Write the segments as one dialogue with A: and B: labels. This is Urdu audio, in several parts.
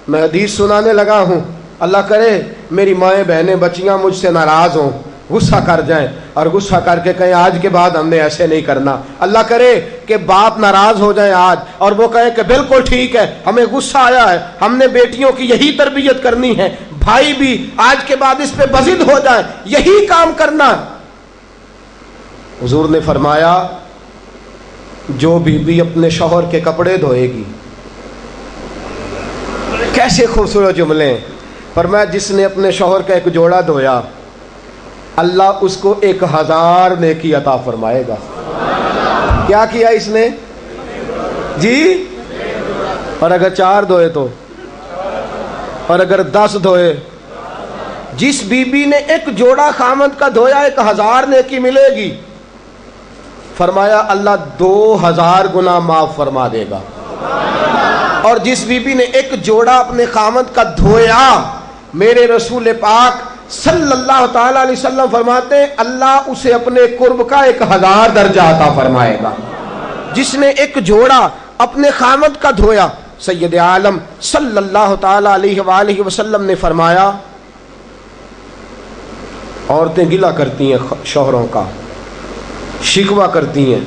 A: میں حدیث سنانے لگا ہوں، اللہ کرے میری مائیں بہنیں بچیاں مجھ سے ناراض ہوں، غصہ کر جائیں اور غصہ کر کے کہیں آج کے بعد ہم نے ایسے نہیں کرنا۔ اللہ کرے کہ باپ ناراض ہو جائیں آج اور وہ کہیں کہ بالکل ٹھیک ہے، ہمیں غصہ آیا ہے، ہم نے بیٹیوں کی یہی تربیت کرنی ہے، بھائی بھی آج کے بعد اس پہ بضد ہو جائیں، یہی کام کرنا۔ حضور نے فرمایا جو بیوی اپنے شوہر کے کپڑے دھوئے گی، کیسے خوبصورت جملے ہیں، فرمایا جس نے اپنے شوہر کا ایک جوڑا دھویا اللہ اس کو 1000 نیکی عطا فرمائے گا۔ کیا کیا اس نے جی؟ اور اگر 4 دھوئے تو، اور اگر 10 دھوئے، جس بی بی نے ایک جوڑا خامد کا دھویا 1000 نیکی ملے گی۔ فرمایا اللہ 2000 گنا معاف فرما دے گا۔ اور جس بی بی نے ایک جوڑا اپنے خامد کا دھویا، میرے رسول پاک صلی اللہ تعالی علیہ وسلم فرماتے ہیں اللہ اسے اپنے قرب کا 1000 درجہ عطا فرمائے گا۔ جس نے ایک جوڑا اپنے خامد کا دھویا، سید عالم صلی اللہ تعالی علیہ وآلہ وسلم نے فرمایا عورتیں گلہ کرتی ہیں شوہروں کا، شکوہ کرتی ہیں۔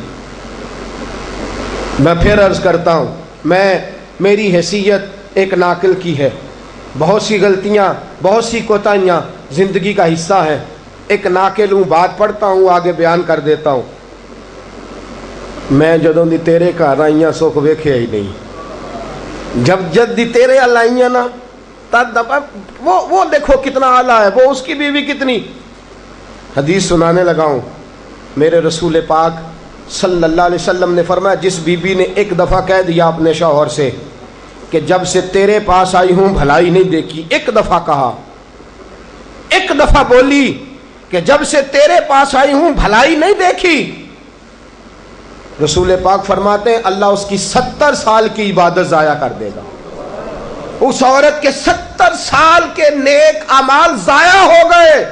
A: میں پھر عرض کرتا ہوں، میری حیثیت ایک ناقل کی ہے، بہت سی غلطیاں، بہت سی کوتاہیاں زندگی کا حصہ ہیں، ایک ناقل ہوں، بات پڑھتا ہوں آگے بیان کر دیتا ہوں۔ میں جدوں دی تیرے گھر آئیاں سکھ ویکھیا ہی نہیں، جب جد دی تیرے ال آئیاں نا تد وہ دیکھو کتنا اعلیٰ ہے، وہ اس کی بیوی کتنی۔ حدیث سنانے لگا ہوں، میرے رسول پاک صلی اللہ علیہ وسلم نے فرمایا جس بی بی نے ایک دفعہ کہہ دیا اپنے شوہر سے کہ جب سے تیرے پاس آئی ہوں بھلائی نہیں دیکھی، ایک دفعہ کہا، ایک دفعہ بولی کہ جب سے تیرے پاس آئی ہوں بھلائی نہیں دیکھی، رسول پاک فرماتے ہیں اللہ اس کی 70 سال کی عبادت ضائع کر دے گا۔ اس عورت کے 70 سال کے نیک اعمال ضائع ہو گئے،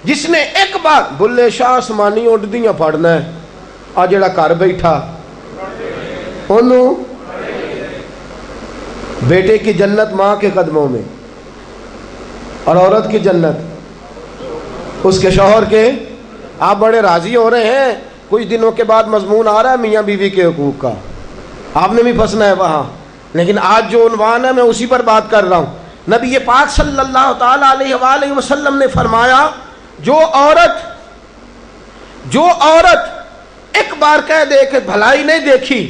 A: جس نے ایک بار بلے شاہ آسمانی اڈدیاں پڑھنا ہے، آ جڑا گھر بیٹھا انہوں بیٹے کی جنت ماں کے قدموں میں، اور عورت کی جنت اس کے شوہر کے۔ آپ بڑے راضی ہو رہے ہیں، کچھ دنوں کے بعد مضمون آ رہا ہے میاں بیوی کے حقوق کا، آپ نے بھی پھنسنا ہے وہاں، لیکن آج جو عنوان ہے میں اسی پر بات کر رہا ہوں۔ نبی پاک صلی اللہ تعالی علیہ وآلہ وسلم نے فرمایا جو عورت ایک بار کہہ دے کہ بھلائی نہیں دیکھی،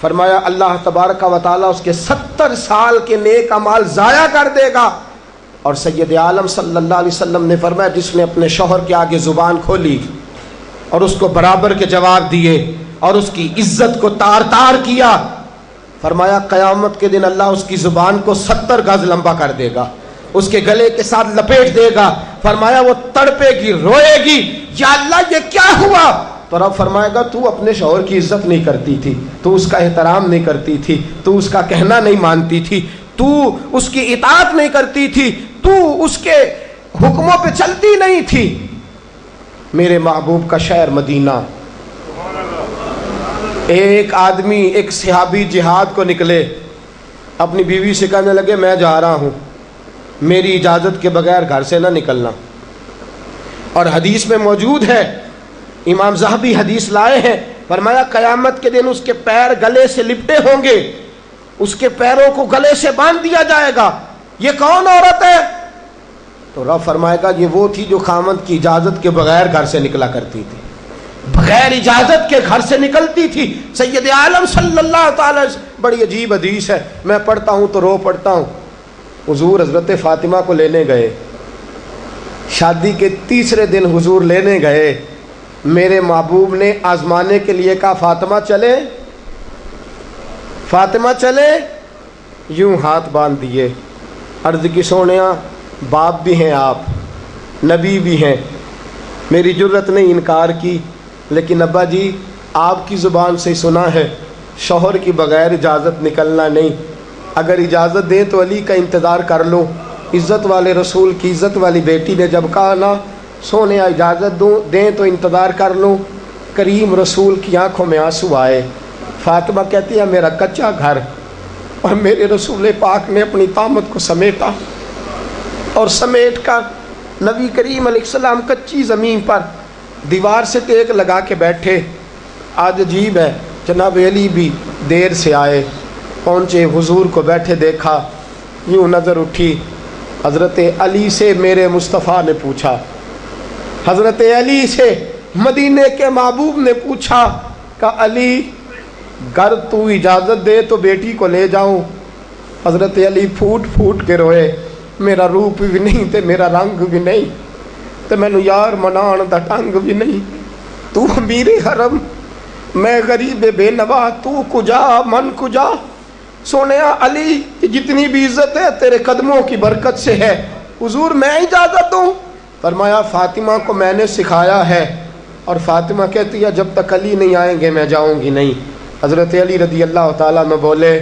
A: فرمایا اللہ تبارک و تعالیٰ اس کے 70 سال کے نیک اعمال ضائع کر دے گا۔ اور سید عالم صلی اللہ علیہ وسلم نے فرمایا جس نے اپنے شوہر کے آگے زبان کھولی اور اس کو برابر کے جواب دیے اور اس کی عزت کو تار تار کیا، فرمایا قیامت کے دن اللہ اس کی زبان کو 70 گز لمبا کر دے گا، اس کے گلے کے ساتھ لپیٹ دے گا۔ فرمایا وہ تڑپے گی، روئے گی، یا اللہ یہ کیا ہوا؟ تو رب فرمائے گا تو اپنے شوہر کی عزت نہیں کرتی تھی، تو اس کا احترام نہیں کرتی تھی، تو اس کا کہنا نہیں مانتی تھی، تو اس کی اطاعت نہیں کرتی تھی، تو اس کے حکموں پہ چلتی نہیں تھی۔ میرے محبوب کا شہر مدینہ، ایک آدمی، ایک صحابی جہاد کو نکلے، اپنی بیوی سے کہنے لگے میں جا رہا ہوں، میری اجازت کے بغیر گھر سے نہ نکلنا۔ اور حدیث میں موجود ہے، امام ذہبی حدیث لائے ہیں، فرمایا قیامت کے دن اس کے پیر گلے سے لپٹے ہوں گے، اس کے پیروں کو گلے سے باندھ دیا جائے گا، یہ کون عورت ہے؟ تو رب فرمائے گا یہ وہ تھی جو خامد کی اجازت کے بغیر گھر سے نکلا کرتی تھی، بغیر اجازت کے گھر سے نکلتی تھی۔ سید عالم صلی اللہ تعالی، بڑی عجیب حدیث ہے، میں پڑھتا ہوں تو رو پڑھتا ہوں۔ حضور حضرت فاطمہ کو لینے گئے، شادی کے تیسرے دن حضور لینے گئے، میرے محبوب نے آزمانے کے لیے کہا فاطمہ چلے، فاطمہ چلے، یوں ہاتھ باندھ دیے، عرض کی سونیا باپ بھی ہیں آپ، نبی بھی ہیں، میری جرت نے انکار کی، لیکن ابا جی آپ کی زبان سے سنا ہے شوہر کی بغیر اجازت نکلنا نہیں، اگر اجازت دیں تو علی کا انتظار کر لو۔ عزت والے رسول کی عزت والی بیٹی نے جب کہا نا سونے اجازت دیں تو انتظار کر لو، کریم رسول کی آنکھوں میں آنسو آئے۔ فاطمہ کہتی ہے میرا کچا گھر اور میرے رسول پاک نے اپنی طامت کو سمیٹا اور سمیٹ کر نبی کریم علیہ السلام کچی زمین پر دیوار سے ٹیک لگا کے بیٹھے. آج عجیب ہے، جناب علی بھی دیر سے آئے، پہنچے، حضور کو بیٹھے دیکھا، یوں نظر اٹھی. حضرت علی سے میرے مصطفیٰ نے پوچھا، حضرت علی سے مدینے کے محبوب نے پوچھا کہ علی گر تو اجازت دے تو بیٹی کو لے جاؤں. حضرت علی پھوٹ پھوٹ کے روئے، میرا روپ بھی نہیں تے میرا رنگ بھی نہیں تے مینوں یار منان دا ٹنگ بھی نہیں. تو امیر حرم، میں غریب بے نوا، تو کجا من کجا. سونیا علی جتنی بھی عزت ہے تیرے قدموں کی برکت سے ہے، حضور میں اجازت دوں؟ فرمایا فاطمہ کو میں نے سکھایا ہے، اور فاطمہ کہتی ہے جب تک علی نہیں آئیں گے میں جاؤں گی نہیں. حضرت علی رضی اللہ تعالیٰ عنہ بولے،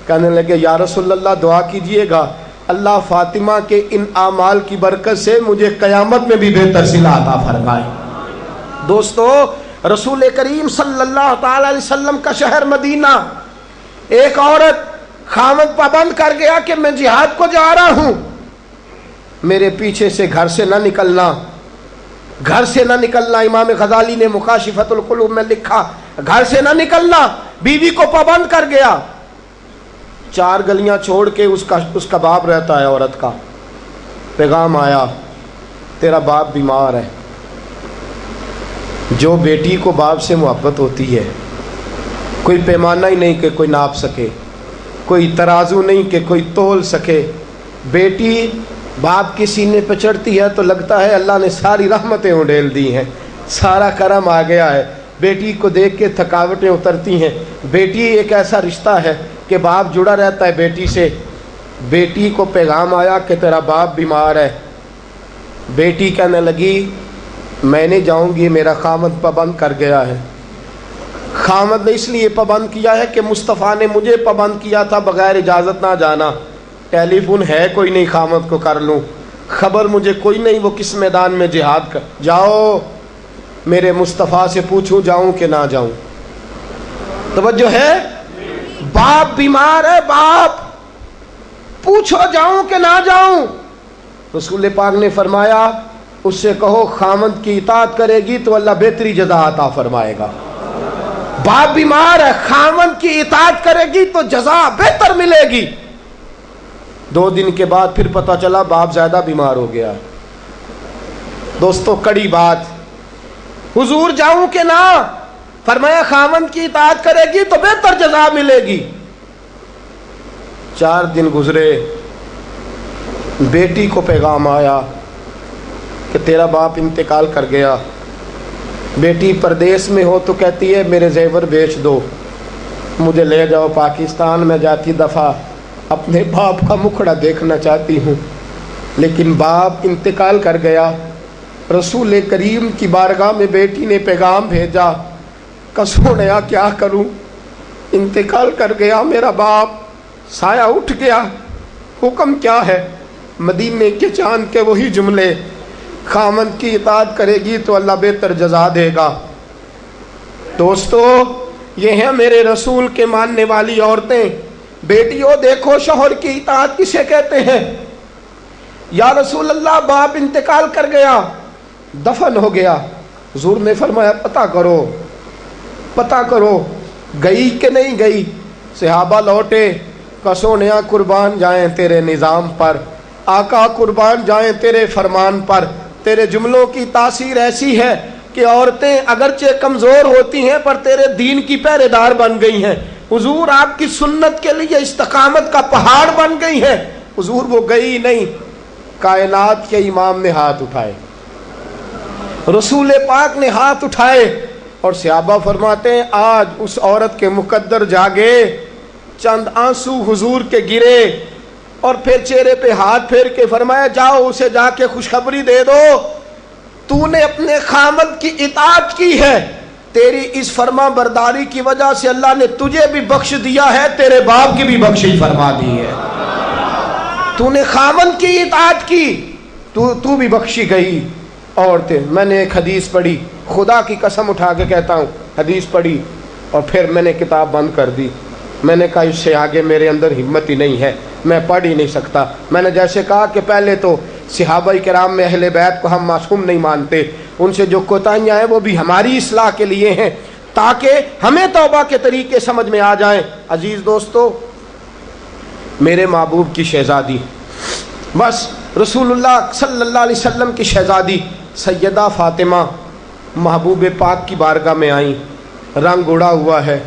A: کہنے لگے یا رسول اللہ دعا کیجئے گا اللہ فاطمہ کے ان اعمال کی برکت سے مجھے قیامت میں بھی بہتر صلہ عطا فرمائے. دوستو، رسول کریم صلی اللہ تعالیٰ علیہ وسلم کا شہر مدینہ، ایک عورت خامد پابند کر گیا کہ میں جہاد کو جا رہا ہوں، میرے پیچھے سے گھر سے نہ نکلنا، گھر سے نہ نکلنا. امام غزالی نے مکاشفۃ القلوب میں لکھا گھر سے نہ نکلنا. بیوی کو پابند کر گیا. 4 گلیاں چھوڑ کے اس کا باپ رہتا ہے عورت کا. پیغام آیا تیرا باپ بیمار ہے. جو بیٹی کو باپ سے محبت ہوتی ہے، کوئی پیمانہ ہی نہیں کہ کوئی ناپ سکے، کوئی ترازو نہیں کہ کوئی تول سکے. بیٹی باپ کے سینے پہ چڑھتی ہے تو لگتا ہے اللہ نے ساری رحمتیں اڈیل دی ہیں، سارا کرم آ گیا ہے. بیٹی کو دیکھ کے تھکاوٹیں اترتی ہیں. بیٹی ایک ایسا رشتہ ہے کہ باپ جڑا رہتا ہے بیٹی سے. بیٹی کو پیغام آیا کہ تیرا باپ بیمار ہے. بیٹی کہنے لگی میں نہیں جاؤں گی، میرا خامد پابند کر گیا ہے. خامد نے اس لیے پابند کیا ہے کہ مصطفیٰ نے مجھے پابند کیا تھا بغیر اجازت نہ جانا. ٹیلی فون ہے کوئی نہیں خامد کو کر لوں، خبر مجھے کوئی نہیں وہ کس میدان میں جہاد کر. جاؤ میرے مصطفیٰ سے پوچھوں جاؤں کہ نہ جاؤں. توجہ ہے، باپ بیمار ہے، باپ پوچھو جاؤں کہ نہ جاؤں. رسول پاک نے فرمایا اس سے کہو خامد کی اطاعت کرے گی تو اللہ بہتری جزا عطا فرمائے گا. باپ بیمار ہے، خامد کی اطاعت کرے گی تو جزا بہتر ملے گی. 2 دن کے بعد پھر پتہ چلا باپ زیادہ بیمار ہو گیا. دوستو کڑی بات، حضور جاؤں کہ نہ؟ فرمایا خامد کی اطاعت کرے گی تو بہتر جزا ملے گی. 4 دن گزرے، بیٹی کو پیغام آیا کہ تیرا باپ انتقال کر گیا. بیٹی پردیس میں ہو تو کہتی ہے میرے زیور بیچ دو، مجھے لے جاؤ پاکستان میں، جاتی دفعہ اپنے باپ کا مکھڑا دیکھنا چاہتی ہوں. لیکن باپ انتقال کر گیا. رسول کریم کی بارگاہ میں بیٹی نے پیغام بھیجا کہ سونیا کیا کروں، انتقال کر گیا میرا باپ، سایہ اٹھ گیا، حکم کیا ہے؟ مدینے کے چاند کے وہی جملے، خامد کی اطاعت کرے گی تو اللہ بہتر جزا دے گا. دوستو یہ ہیں میرے رسول کے ماننے والی عورتیں. بیٹیوں دیکھو شوہر کی اطاعت کسے کہتے ہیں. یا رسول اللہ باپ انتقال کر گیا، دفن ہو گیا. حضور نے فرمایا پتہ کرو گئی کہ نہیں گئی. صحابہ لوٹے کہ سونیا قربان جائیں تیرے نظام پر، آقا قربان جائیں تیرے فرمان پر. تیرے جملوں کی تاثیر ایسی ہے کہ عورتیں اگرچہ کمزور ہوتی ہیں پر تیرے دین کی پہرے دار بن گئی ہیں. حضور آپ کی سنت کے لیے استقامت کا پہاڑ بن گئی ہیں. حضور وہ گئی نہیں. کائنات کے امام نے ہاتھ اٹھائے، رسول پاک نے ہاتھ اٹھائے، اور صحابہ فرماتے ہیں آج اس عورت کے مقدر جاگے. چند آنسو حضور کے گرے اور پھر چہرے پہ ہاتھ پھیر کے فرمایا جاؤ اسے جا کے خوشخبری دے دو، تو نے اپنے خامد کی اطاعت کی ہے، تیری اس فرما برداری کی وجہ سے اللہ نے تجھے بھی بخش دیا ہے، تیرے باپ کی بھی بخشش فرما دی ہے. تو نے خامد کی اطاعت کی تو بھی بخشی گئی. عورتیں، میں نے ایک حدیث پڑھی، خدا کی قسم اٹھا کے کہتا ہوں، حدیث پڑھی اور پھر میں نے کتاب بند کر دی. میں نے کہا اس سے آگے میرے اندر ہمت ہی نہیں ہے، میں پڑھ ہی نہیں سکتا۔ میں نے جیسے کہا کہ پہلے تو صحابہ کرام میں اہل بیت کو ہم معصوم نہیں مانتے، ان سے جو کوتاہیاں ہیں وہ بھی ہماری اصلاح کے لیے ہیں تاکہ ہمیں توبہ کے طریقے سمجھ میں آ جائیں۔ عزیز دوستو، میرے محبوب کی شہزادی، بس رسول اللہ صلی اللہ علیہ وسلم کی شہزادی سیدہ فاطمہ محبوب پاک کی بارگاہ میں آئیں، رنگ اڑا ہوا ہے،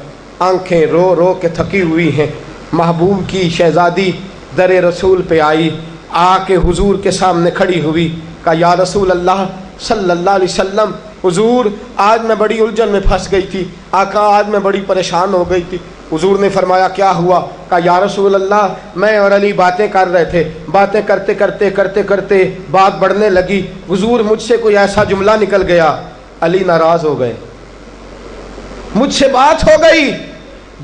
A: آنکھیں رو رو کے تھکی ہوئی ہیں۔ محبوب کی شہزادی در رسول پہ آئی، آ کے حضور کے سامنے کھڑی ہوئی، کہا یا رسول اللہ صلی اللہ علیہ وسلم، حضور آج میں بڑی الجھن میں پھنس گئی تھی، آقا آج میں بڑی پریشان ہو گئی تھی۔ حضور نے فرمایا کیا ہوا؟ کہا یا رسول اللہ میں اور علی باتیں کر رہے تھے، باتیں کرتے کرتے بات بڑھنے لگی، حضور مجھ سے کوئی ایسا جملہ نکل گیا، علی ناراض ہو گئے، مجھ سے بات ہو گئی۔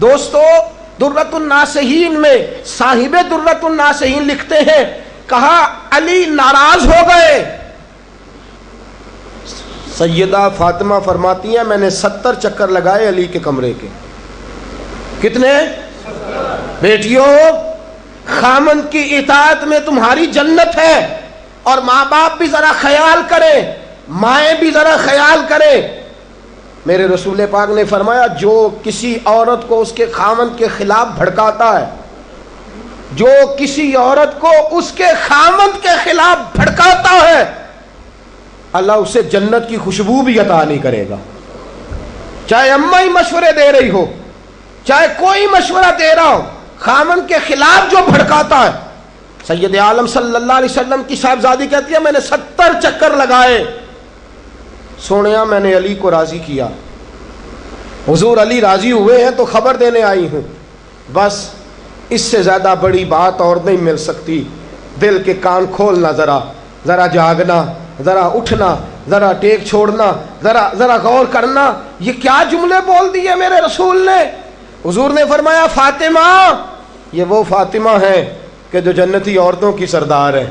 A: دوستو درۃ الناصحین میں صاحب درۃ الناصحین لکھتے ہیں، کہا علی ناراض ہو گئے۔ سیدہ فاطمہ فرماتی ہیں میں نے 70 چکر لگائے علی کے کمرے کے۔ کتنے؟ بیٹیوں، خامند کی اطاعت میں تمہاری جنت ہے، اور ماں باپ بھی ذرا خیال کریں، مائیں بھی ذرا خیال کریں۔ میرے رسول پاک نے فرمایا جو کسی عورت کو اس کے خامند کے خلاف بھڑکاتا ہے، جو کسی عورت کو اس کے خامند کے خلاف بھڑکاتا ہے، اللہ اسے جنت کی خوشبو بھی عطا نہیں کرے گا۔ چاہے اماں ہی مشورے دے رہی ہو، چاہے کوئی مشورہ دے رہا ہو، خامند کے خلاف جو بھڑکاتا ہے۔ سید عالم صلی اللہ علیہ وسلم کی صاحبزادی کہتی ہے میں نے 70 چکر لگائے، سونیا میں نے علی کو راضی کیا، حضور علی راضی ہوئے ہیں تو خبر دینے آئی ہوں، بس اس سے زیادہ بڑی بات اور نہیں مل سکتی۔ دل کے کان کھولنا، ذرا جاگنا، ذرا اٹھنا، ذرا ٹیک چھوڑنا، ذرا غور کرنا، یہ کیا جملے بول دیے میرے رسول نے۔ حضور نے فرمایا فاطمہ، یہ وہ فاطمہ ہے کہ جو جنتی عورتوں کی سردار ہے،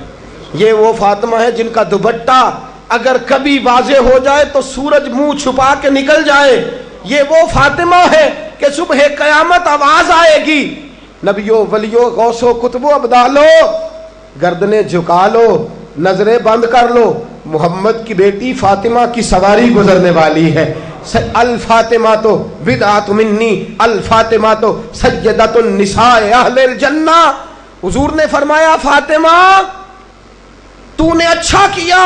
A: یہ وہ فاطمہ ہے جن کا دوپٹہ اگر کبھی واضح ہو جائے تو سورج منہ چھپا کے نکل جائے، یہ وہ فاطمہ ہے کہ صبح قیامت آواز آئے گی، نبیوں ولیوں غوثوں کتبوں ابدالو گردنیں جھکا لو، نظریں بند کر لو، محمد کی بیٹی فاطمہ کی سواری گزرنے والی ہے۔ الفاطمہ تو بدعت منی، الفاطمہ تو سیدۃ النساء اہل الجنہ۔ حضور نے فرمایا فاطمہ تو نے اچھا کیا،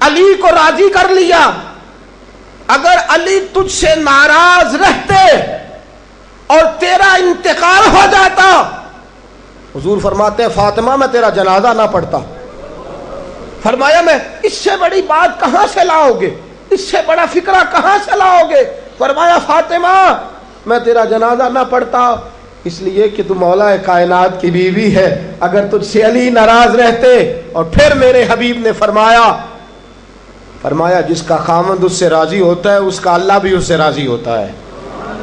A: علی کو راضی کر لیا، اگر علی تجھ سے ناراض رہتے اور تیرا انتقال ہو جاتا، حضور فرماتے ہیں فاطمہ میں تیرا جنازہ نہ پڑھتا۔ فرمایا میں اس سے بڑی بات کہاں سے لاؤ گے، اس سے بڑا فکرہ کہاں سے لاؤ گے؟ فرمایا فاطمہ میں تیرا جنازہ نہ پڑھتا اس لیے کہ تو مولا کائنات کی بیوی ہے، اگر تجھ سے علی ناراض رہتے۔ اور پھر میرے حبیب نے فرمایا جس کا خامند اس سے راضی ہوتا ہے اس کا اللہ بھی اس سے راضی ہوتا ہے۔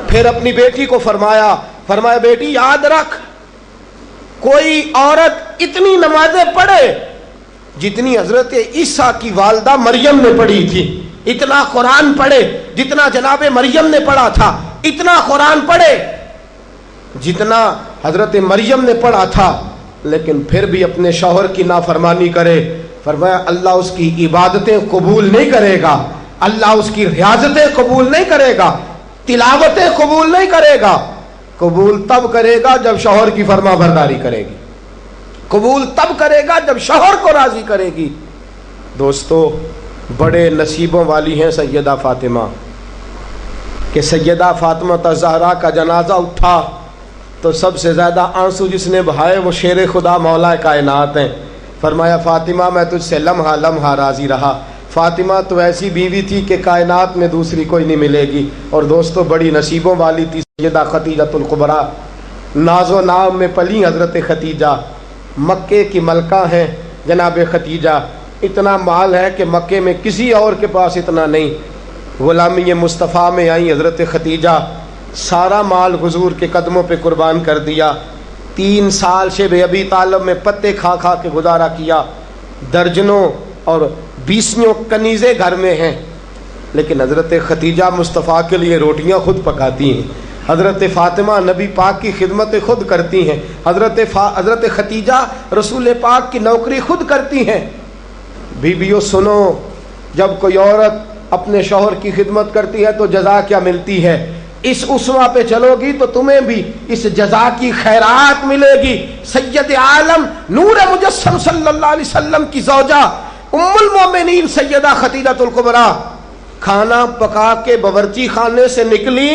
A: پھر اپنی بیٹی کو فرمایا بیٹی یاد رکھ، کوئی عورت اتنی نمازیں پڑھے جتنی حضرت عیسیٰ کی والدہ مریم نے پڑھی تھی، اتنا قرآن پڑھے جتنا جناب مریم نے پڑھا تھا، اتنا قرآن پڑھے جتنا حضرت مریم نے پڑھا تھا، لیکن پھر بھی اپنے شوہر کی نافرمانی کرے، فرمایا اللہ اس کی عبادتیں قبول نہیں کرے گا، اللہ اس کی ریاضتیں قبول نہیں کرے گا، تلاوتیں قبول نہیں کرے گا۔ قبول تب کرے گا جب شوہر کی فرما برداری کرے گی، قبول تب کرے گا جب شوہر کو راضی کرے گی۔ دوستو بڑے نصیبوں والی ہیں سیدہ فاطمہ کہ سیدہ فاطمہ الزہرا کا جنازہ اٹھا تو سب سے زیادہ آنسو جس نے بہائے وہ شیر خدا مولا کائنات ہیں۔ فرمایا فاطمہ میں تجھ سے لمحہ لمحہ راضی رہا، فاطمہ تو ایسی بیوی تھی کہ کائنات میں دوسری کوئی نہیں ملے گی۔ اور دوستو بڑی نصیبوں والی تھی سیدہ خدیجہ الکبریٰ، ناز و نام میں پلی حضرت خدیجہ، مکے کی ملکہ ہیں جناب خدیجہ، اتنا مال ہے کہ مکے میں کسی اور کے پاس اتنا نہیں۔ غلامی مصطفیٰ میں آئی حضرت خدیجہ، سارا مال حضور کے قدموں پہ قربان کر دیا، 3 سال شیب ابی طالب میں پتے کھا کھا کے گزارا کیا، درجنوں اور 20 کنیزیں گھر میں ہیں، لیکن حضرت خدیجہ مصطفیٰ کے لیے روٹیاں خود پکاتی ہیں۔ حضرت فاطمہ نبی پاک کی خدمت خود کرتی ہیں، حضرت خدیجہ رسول پاک کی نوکری خود کرتی ہیں۔ بیویوں سنو، جب کوئی عورت اپنے شوہر کی خدمت کرتی ہے تو جزا کیا ملتی ہے؟ اس اسوہ پہ چلو گی تو تمہیں بھی اس جزا کی خیرات ملے گی۔ سید عالم نور مجسم صلی اللہ علیہ وسلم کی زوجہ ام المومنین سیدہ خدیجہ الکبریٰ کھانا پکا کے باورچی خانے سے نکلی،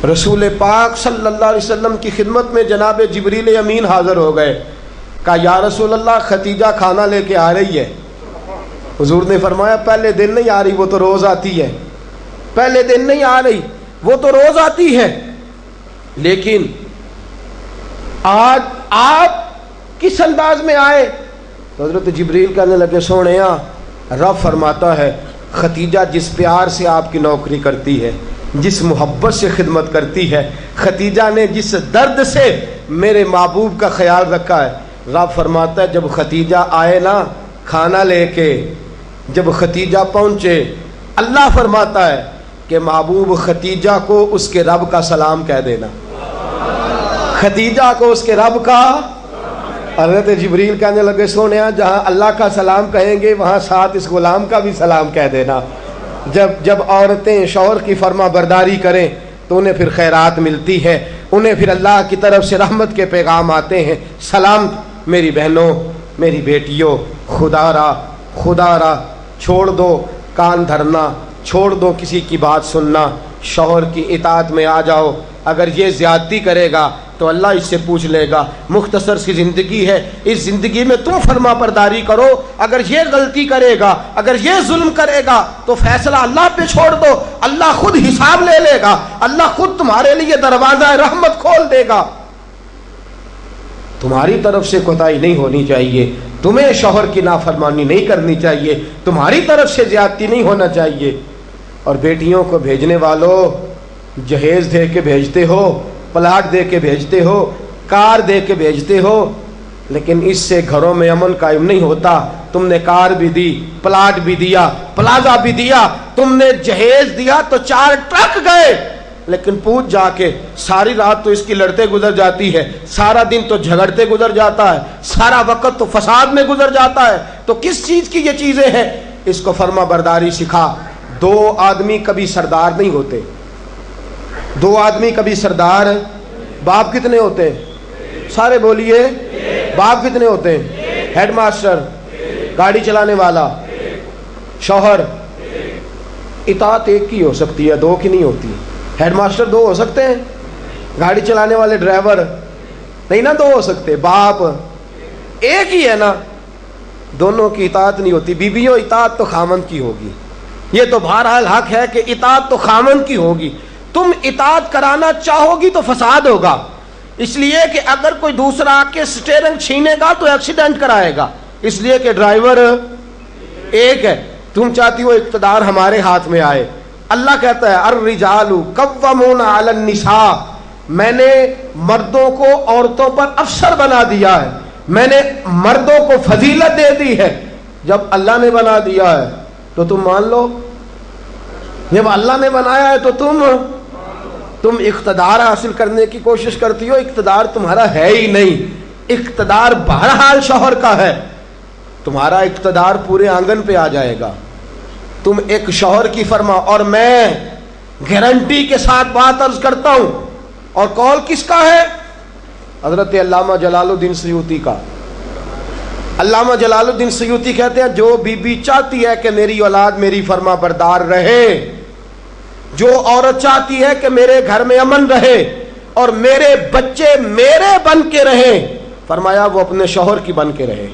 A: رسول پاک صلی اللہ علیہ وسلم کی خدمت میں جناب جبریل امین حاضر ہو گئے۔ کہا یا رسول اللہ خدیجہ کھانا لے کے آ رہی ہے۔ حضور نے فرمایا پہلے دن نہیں آ رہی، وہ تو روز آتی ہے۔ پہلے دن نہیں آ رہی، وہ تو روز آتی ہے، لیکن آج آپ کس انداز میں آئے؟ تو حضرت جبریل کہنے لگے سونےیا، رب فرماتا ہے خدیجہ جس پیار سے آپ کی نوکری کرتی ہے، جس محبت سے خدمت کرتی ہے، خدیجہ نے جس درد سے میرے محبوب کا خیال رکھا ہے، رب فرماتا ہے جب خدیجہ آئے نا کھانا لے کے، جب خدیجہ پہنچے، اللہ فرماتا ہے کہ محبوب خدیجہ کو اس کے رب کا سلام کہہ دینا، خدیجہ کو اس کے رب کا۔ حضرت جبریل کہنے لگے سونیا جہاں اللہ کا سلام کہیں گے وہاں ساتھ اس غلام کا بھی سلام کہہ دینا۔ جب عورتیں شوہر کی فرما برداری کریں تو انہیں پھر خیرات ملتی ہے، انہیں پھر اللہ کی طرف سے رحمت کے پیغام آتے ہیں۔ سلام میری بہنوں، میری بیٹیوں، خدا را چھوڑ دو کان دھرنا، چھوڑ دو کسی کی بات سننا، شوہر کی اطاعت میں آ جاؤ۔ اگر یہ زیادتی کرے گا تو اللہ اس سے پوچھ لے گا۔ مختصر سی زندگی ہے، اس زندگی میں تم فرما برداری کرو۔ اگر یہ غلطی کرے گا، اگر یہ ظلم کرے گا تو فیصلہ اللہ پہ چھوڑ دو، اللہ خود حساب لے لے گا، اللہ خود تمہارے لیے دروازہ رحمت کھول دے گا۔ تمہاری طرف سے کوتاہی نہیں ہونی چاہیے، تمہیں شوہر کی نافرمانی نہیں کرنی چاہیے، تمہاری طرف سے زیادتی نہیں ہونا چاہیے۔ اور بیٹیوں کو بھیجنے والوں، جہیز دے کے بھیجتے ہو، پلاٹ دے کے بھیجتے ہو، کار دے کے بھیجتے ہو، لیکن اس سے گھروں میں امن قائم نہیں ہوتا۔ تم نے کار بھی دی، پلاٹ بھی دیا، پلازا بھی دیا، تم نے جہیز دیا تو 4 ٹرک گئے، لیکن پوچھ جا کے ساری رات تو اس کی لڑتے گزر جاتی ہے، سارا دن تو جھگڑتے گزر جاتا ہے، سارا وقت تو فساد میں گزر جاتا ہے، تو کس چیز کی یہ چیزیں ہیں؟ اس کو فرما برداری سکھا۔ 2 آدمی کبھی سردار نہیں ہوتے، 2 آدمی کبھی سردار۔ باپ کتنے ہوتے ہیں؟ سارے بولیے، باپ کتنے ہوتے ہیں؟ ہیڈ ماسٹر، گاڑی چلانے والا، شوہر۔ اطاعت ایک کی ہو سکتی ہے، 2 کی نہیں ہوتی۔ ہیڈ ماسٹر 2 ہو سکتے ہیں، گاڑی چلانے والے ڈرائیور نہیں نا 2 ہو سکتے، باپ ایک ہی ہے نا، دونوں کی اطاعت نہیں ہوتی۔ بیویوں اطاعت تو خامند کی ہوگی، یہ تو بہرحال حق ہے کہ اطاعت تو خامند کی ہوگی۔ تم اطاعت کرانا چاہو گی تو فساد ہوگا، اس لیے کہ اگر کوئی دوسرا آ کے سٹیئرنگ چھینے گا تو ایکسیڈنٹ کرائے گا، اس لیے کہ ڈرائیور ایک ہے۔ تم چاہتی ہو اقتدار ہمارے ہاتھ میں آئے، اللہ کہتا ہے الرجال قوامون علی النساء، میں نے مردوں کو عورتوں پر افسر بنا دیا ہے، میں نے مردوں کو فضیلت دے دی ہے۔ جب اللہ نے بنا دیا ہے تو تم مان لو، جب اللہ نے بنایا ہے تو تم اقتدار حاصل کرنے کی کوشش کرتی ہو، اقتدار تمہارا ہے ہی نہیں، اقتدار بہرحال شوہر کا ہے، تمہارا اقتدار پورے آنگن پہ آ جائے گا۔ تم ایک شوہر کی فرما، اور میں گارنٹی کے ساتھ بات عرض کرتا ہوں، اور قول کس کا ہے؟ حضرت علامہ جلال الدین سیوطی کا۔ علامہ جلال الدین سیوطی کہتے ہیں جو بی چاہتی ہے کہ میری اولاد میری فرما بردار رہے، جو عورت چاہتی ہے کہ میرے گھر میں امن رہے اور میرے بچے میرے بن کے رہیں، فرمایا وہ اپنے شوہر کی بن کے رہے،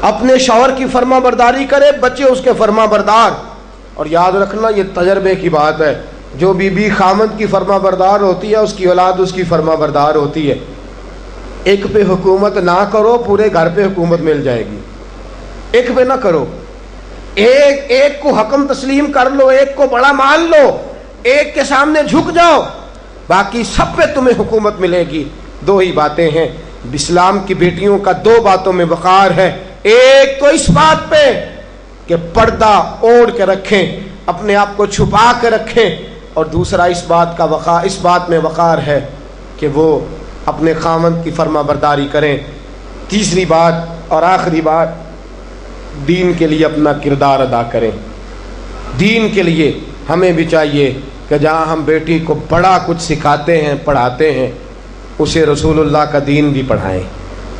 A: اپنے شوہر کی فرما برداری کرے، بچے اس کے فرما بردار۔ اور یاد رکھنا یہ تجربے کی بات ہے، جو بی خامند کی فرما بردار ہوتی ہے اس کی اولاد اس کی فرما بردار ہوتی ہے۔ ایک پہ حکومت نہ کرو، پورے گھر پہ حکومت مل جائے گی۔ ایک پہ نہ کرو، ایک کو حکم تسلیم کر لو، ایک کو بڑا مان لو، ایک کے سامنے جھک جاؤ، باقی سب پہ تمہیں حکومت ملے گی۔ 2 ہی باتیں ہیں اسلام کی بیٹیوں کا، 2 باتوں میں وقار ہے۔ ایک تو اس بات پہ کہ پردہ اوڑھ کے رکھیں، اپنے آپ کو چھپا کے رکھیں، اور دوسرا اس بات میں وقار ہے کہ وہ اپنے خاوند کی فرما برداری کریں. تیسری بات اور آخری بات، دین کے لیے اپنا کردار ادا کریں. دین کے لیے ہمیں بھی چاہیے کہ جہاں ہم بیٹی کو بڑا کچھ سکھاتے ہیں پڑھاتے ہیں، اسے رسول اللہ کا دین بھی پڑھائیں،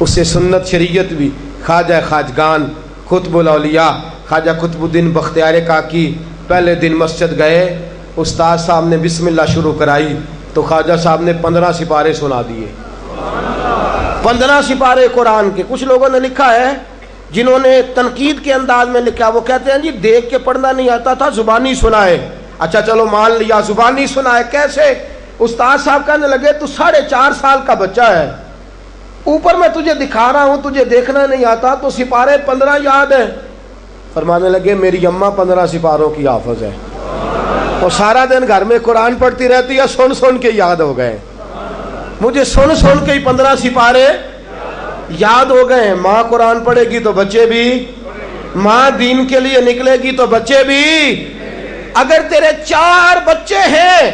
A: اسے سنت شریعت بھی. خواجہ خواجگان قطب الاولیاء خواجہ قطب الدین بختیار کاکی پہلے دن مسجد گئے، استاد صاحب نے بسم اللہ شروع کرائی تو خواجہ صاحب نے 15 سپارے سنا دیے. 15 سپارے قرآن کے. کچھ لوگوں نے لکھا ہے جنہوں نے تنقید کے انداز میں لکھا، وہ کہتے ہیں جی دیکھ کے پڑھنا نہیں آتا تھا، زبانی سنائے. اچھا چلو مان لیا زبانی سنائے. کیسے؟ استاد صاحب کہنے لگے تو 4.5 سال کا بچہ ہے، اوپر میں تجھے دکھا رہا ہوں، تجھے دیکھنا نہیں آتا تو سپارے 15 یاد ہیں. فرمانے لگے میری اماں 15 سپاروں کی حافظ ہے، وہ سارا دن گھر میں قرآن پڑھتی رہتی ہے، سن سن کے یاد ہو گئے. مجھے سن سن کے ہی 15 سپارے یاد ہو گئے ہیں. ماں قرآن پڑھے گی تو بچے بھی، ماں دین کے لیے نکلے گی تو بچے بھی. اگر تیرے 4 بچے ہیں،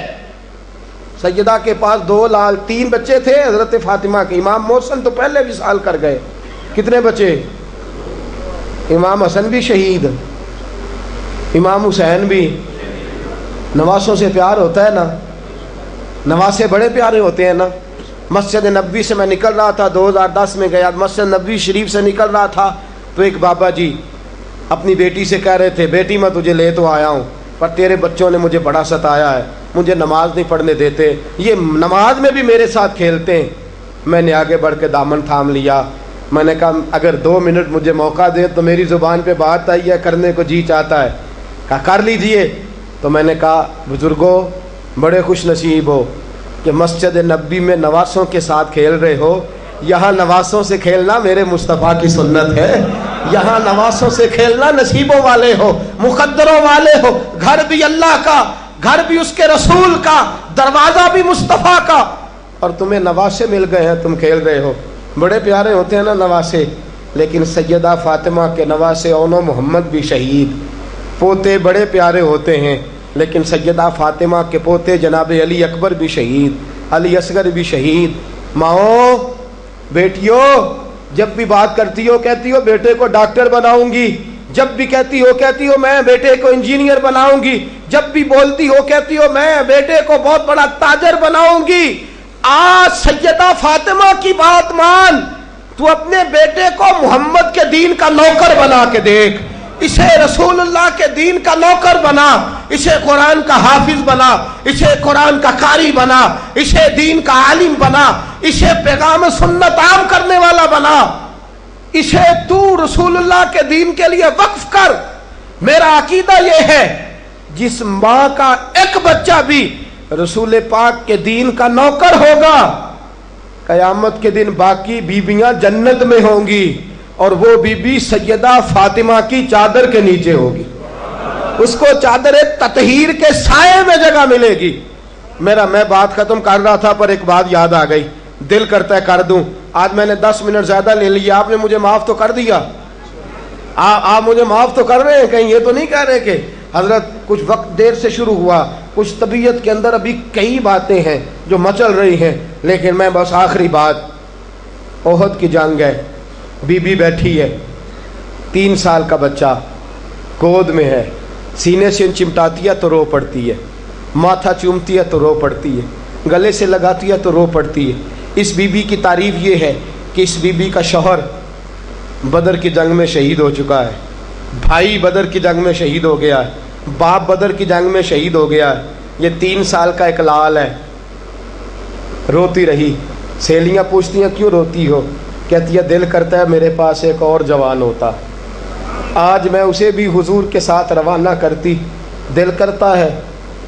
A: سیدہ کے پاس 2 لال 3 بچے تھے حضرت فاطمہ کے. امام محسن تو پہلے وصال کر گئے. کتنے بچے؟ امام حسن بھی شہید، امام حسین بھی. نواسوں سے پیار ہوتا ہے نا، نواسے بڑے پیارے ہوتے ہیں نا. مسجد نبوی سے میں نکل رہا تھا، 2010 میں گیا، مسجد نبوی شریف سے نکل رہا تھا تو ایک بابا جی اپنی بیٹی سے کہہ رہے تھے بیٹی میں تجھے لے تو آیا ہوں پر تیرے بچوں نے مجھے بڑا ستایا ہے، مجھے نماز نہیں پڑھنے دیتے، یہ نماز میں بھی میرے ساتھ کھیلتے ہیں. میں نے آگے بڑھ کے دامن تھام لیا. میں نے کہا اگر 2 منٹ مجھے موقع دے تو میری زبان پہ بات آئی ہے، کرنے کو جی چاہتا ہے. کہا کر لیجئے. تو میں نے کہا بزرگوں بڑے خوش نصیب ہو کہ مسجد نبوی میں نواسوں کے ساتھ کھیل رہے ہو. یہاں نواسوں سے کھیلنا میرے مصطفیٰ کی سنت ہے. یہاں نواسوں سے کھیلنا نصیبوں والے ہو، مقدروں والے ہو. گھر بھی اللہ کا، گھر بھی اس کے رسول کا، دروازہ بھی مصطفیٰ کا، اور تمہیں نواسے مل گئے ہیں، تم کھیل رہے ہو. بڑے پیارے ہوتے ہیں نا نواسے. لیکن سیدہ فاطمہ کے نواسے اونو محمد بھی شہید. پوتے بڑے پیارے ہوتے ہیں لیکن سیدہ فاطمہ کے پوتے جناب علی اکبر بھی شہید، علی اصغر بھی شہید. ماؤں بیٹیوں جب بھی بات کرتی ہو کہتی ہو بیٹے کو ڈاکٹر بناؤں گی، جب بھی کہتی ہو میں بیٹے کو انجینئر بناؤں گی، جب بھی بولتی ہو کہتی ہو میں بیٹے کو بہت بڑا تاجر بناؤں گی. آج سیدہ فاطمہ کی بات مان، تو اپنے بیٹے کو محمد کے دین کا نوکر بنا کے دیکھ، اسے رسول اللہ کے دین کا نوکر بنا، اسے قرآن کا حافظ بنا، اسے قرآن کا قاری بنا، اسے دین کا عالم بنا، اسے پیغام سنت عام کرنے والا بنا، اسے تو رسول اللہ کے دین کے لیے وقف کر. میرا عقیدہ یہ ہے جس ماں کا ایک بچہ بھی رسول پاک کے دین کا نوکر ہوگا، قیامت کے دن باقی بیویاں جنت میں ہوں گی اور وہ بی بی سیدہ فاطمہ کی چادر کے نیچے ہوگی. اس کو چادر تطہیر کے سائے میں جگہ ملے گی. میں بات ختم کر رہا تھا پر ایک بات یاد آ گئی، دل کرتا ہے کر دوں. آج میں نے 10 منٹ زیادہ لے لیا، آپ نے مجھے معاف تو کر دیا، آپ مجھے معاف تو کر رہے ہیں، کہیں یہ تو نہیں کہہ رہے کہ حضرت کچھ وقت دیر سے شروع ہوا، کچھ طبیعت کے اندر ابھی کئی باتیں ہیں جو مچل رہی ہیں. لیکن میں بس آخری بات، احد کی جنگ ہے، بی بی بیٹھی ہے، 3 سال کا بچہ گود میں ہے، سینے سے چمٹاتی ہے تو رو پڑتی ہے، ماتھا چومتی ہے تو رو پڑتی ہے، گلے سے لگاتی ہے تو رو پڑتی ہے. اس بی بی کی تعریف یہ ہے کہ اس بی بی کا شوہر بدر کی جنگ میں شہید ہو چکا ہے، بھائی بدر کی جنگ میں شہید ہو گیا ہے، باپ بدر کی جنگ میں شہید ہو گیا ہے. یہ 3 سال کا ایک لال ہے. روتی رہی. سہیلیاں پوچھتی ہیں کیوں روتی ہو؟ کہتی ہے دل کرتا ہے میرے پاس ایک اور جوان ہوتا، آج میں اسے بھی حضور کے ساتھ روانہ کرتی. دل کرتا ہے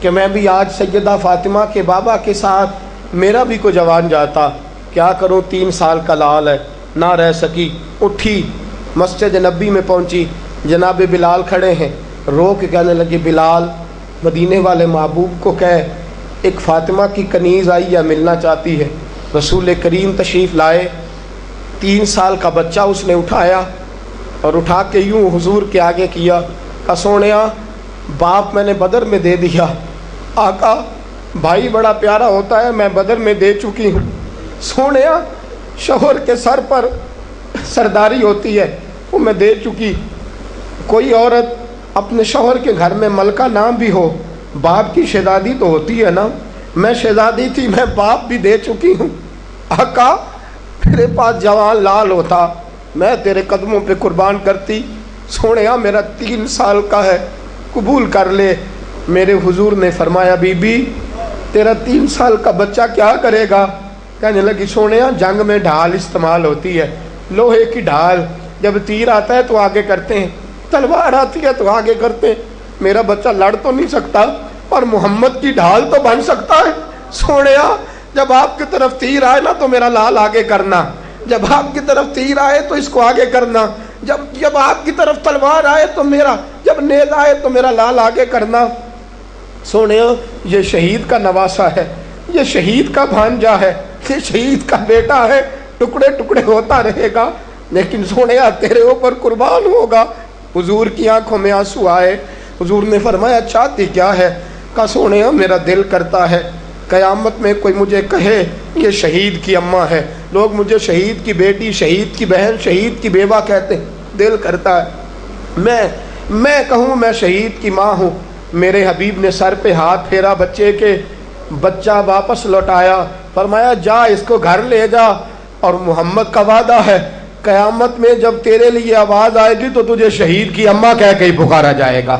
A: کہ میں بھی آج سیدہ فاطمہ کے بابا کے ساتھ میرا بھی کوئی جوان جاتا. کیا کروں، 3 سال کا لال ہے. نہ رہ سکی، اٹھی مسجد نبی میں پہنچی، جناب بلال کھڑے ہیں، رو کے کہنے لگے بلال مدینے والے محبوب کو کہے ایک فاطمہ کی کنیز آئی ہے، ملنا چاہتی ہے. رسول کریم تشریف لائے. 3 سال کا بچہ اس نے اٹھایا اور اٹھا کے یوں حضور کے آگے کیا، کہا سونیا باپ میں نے بدر میں دے دیا، آقا بھائی بڑا پیارا ہوتا ہے، میں بدر میں دے چکی ہوں۔ سونیا شوہر کے سر پر سرداری ہوتی ہے، وہ میں دے چکی۔ کوئی عورت اپنے شوہر کے گھر میں ملکہ نام بھی ہو، باپ کی شہزادی تو ہوتی ہے نا، میں شہزادی تھی، میں باپ بھی دے چکی ہوں۔ آقا میرے پاس جوان لال ہوتا، میں تیرے قدموں پہ قربان کرتی۔ سونیا میرا 3 سال کا ہے، قبول کر لے۔ میرے حضور نے فرمایا بی بی تیرا 3 سال کا بچہ کیا کرے گا؟ کہنے لگی سونیا جنگ میں ڈھال استعمال ہوتی ہے، لوہے کی ڈھال، جب تیر آتا ہے تو آگے کرتے ہیں، تلوار آتی ہے تو آگے کرتے ہیں، میرا بچہ لڑ تو نہیں سکتا اور محمد کی ڈھال تو بن سکتا ہے۔ سونیا جب آپ کی طرف تیر آئے نا تو میرا لال آگے کرنا، جب آپ کی طرف تیر آئے تو اس کو آگے کرنا، جب آپ کی طرف تلوار آئے تو میرا، جب نیز آئے تو میرا لال آگے کرنا۔ سونیا یہ شہید کا نواسا ہے، یہ شہید کا بھانجا ہے، یہ شہید کا بیٹا ہے، ٹکڑے ٹکڑے ہوتا رہے گا لیکن سونیا تیرے اوپر قربان ہوگا۔ حضور کی آنکھوں میں آنسو آئے۔ حضور نے فرمایا چاہتی کیا ہے؟ کہا سونیا میرا دل کرتا ہے قیامت میں کوئی مجھے کہے یہ شہید کی اماں ہے، لوگ مجھے شہید کی بیٹی، شہید کی بہن، شہید کی بیوہ کہتے ہیں، دل کرتا ہے میں کہوں میں شہید کی ماں ہوں۔ میرے حبیب نے سر پہ ہاتھ پھیرا بچے کے، بچہ واپس لوٹایا، فرمایا جا اس کو گھر لے جا، اور محمد کا وعدہ ہے قیامت میں جب تیرے لیے آواز آئے گی تو تجھے شہید کی اماں کہہ کے ہی پکارا جائے گا،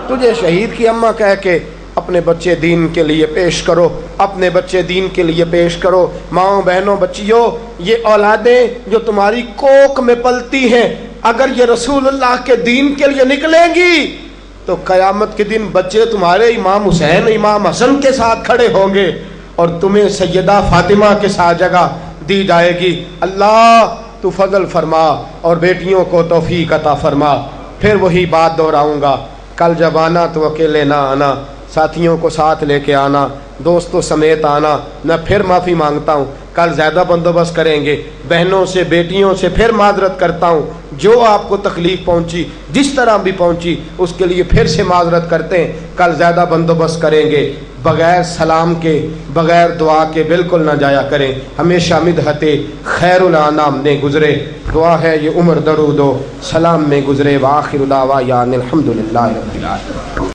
A: تجھے شہید کی اماں کہہ کے۔ اپنے بچے دین کے لیے پیش کرو، اپنے بچے دین کے لیے پیش کرو۔ ماؤں بہنوں بچیوں، یہ اولادیں جو تمہاری کوکھ میں پلتی ہیں اگر یہ رسول اللہ کے دین کے لیے نکلیں گی تو قیامت کے دن بچے تمہارے امام حسین امام حسن کے ساتھ کھڑے ہوں گے اور تمہیں سیدہ فاطمہ کے ساتھ جگہ دی جائے گی۔ اللہ تو فضل فرما اور بیٹیوں کو توفیق عطا فرما۔ پھر وہی بات دہراؤں گا، کل جب آنا تو اکیلے نہ آنا، ساتھیوں کو ساتھ لے کے آنا، دوستوں سمیت آنا۔ میں پھر معافی مانگتا ہوں، کل زیادہ بندوبست کریں گے، بہنوں سے بیٹیوں سے پھر معذرت کرتا ہوں، جو آپ کو تکلیف پہنچی جس طرح بھی پہنچی اس کے لیے پھر سے معذرت کرتے ہیں، کل زیادہ بندوبست کریں گے۔ بغیر سلام کے بغیر دعا کے بالکل نہ جایا کریں، ہمیشہ مدحت خیر الانام نے گزرے، دعا ہے یہ عمر درود و سلام میں گزرے۔ وآخر دعوانا الحمدللہ رب العالمین۔